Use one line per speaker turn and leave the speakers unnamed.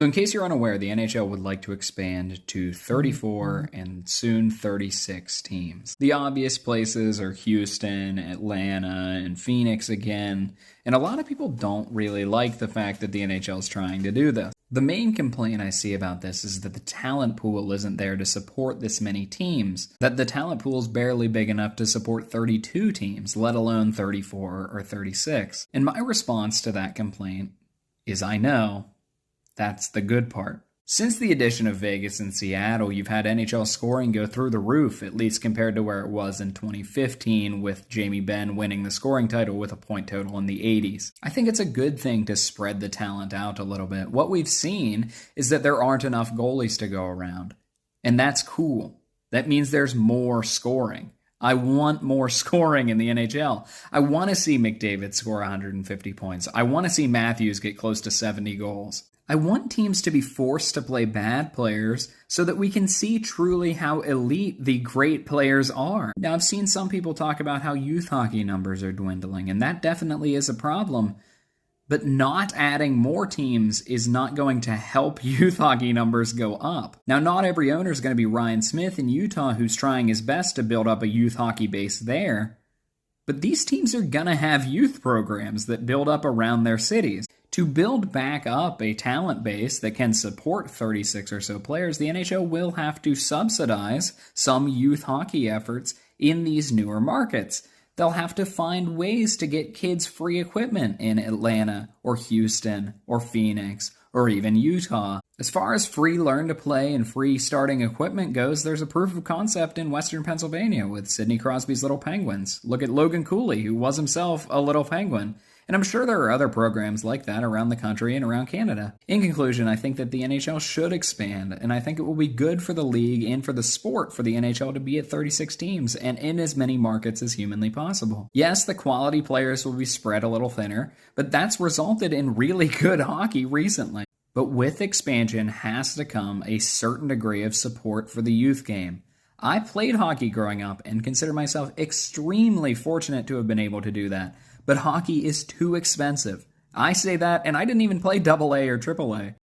So in case you're unaware, the NHL would like to expand to 34 and soon 36 teams. The obvious places are Houston, Atlanta, and Phoenix again, and a lot of people don't really like the fact that the NHL is trying to do this. The main complaint I see about this is that the talent pool isn't there to support this many teams, that the talent pool is barely big enough to support 32 teams, let alone 34 or 36. And my response to that complaint is I know. That's the good part. Since the addition of Vegas and Seattle, you've had NHL scoring go through the roof, at least compared to where it was in 2015 with Jamie Benn winning the scoring title with a point total in the 80s. I think it's a good thing to spread the talent out a little bit. What we've seen is that there aren't enough goalies to go around, and that's cool. That means there's more scoring. I want more scoring in the NHL. I want to see McDavid score 150 points. I want to see Matthews get close to 70 goals. I want teams to be forced to play bad players so that we can see truly how elite the great players are. Now, I've seen some people talk about how youth hockey numbers are dwindling, and that definitely is a problem. But not adding more teams is not going to help youth hockey numbers go up. Now, not every owner is going to be Ryan Smith in Utah, who's trying his best to build up a youth hockey base there. But these teams are going to have youth programs that build up around their cities. To build back up a talent base that can support 36 or so players, the NHL will have to subsidize some youth hockey efforts in these newer markets. They'll have to find ways to get kids free equipment in Atlanta or Houston or Phoenix or even Utah. As far as free learn to play and free starting equipment goes, there's a proof of concept in Western Pennsylvania with Sidney Crosby's Little Penguins. Look at Logan Cooley, who was himself a little penguin. And I'm sure there are other programs like that around the country and around Canada. In conclusion, I think that the NHL should expand, and I think it will be good for the league and for the sport for the NHL to be at 36 teams and in as many markets as humanly possible. Yes, the quality players will be spread a little thinner, but that's resulted in really good hockey recently. But with expansion has to come a certain degree of support for the youth game. I played hockey growing up and consider myself extremely fortunate to have been able to do that. But hockey is too expensive. I say that, and I didn't even play AA or AAA.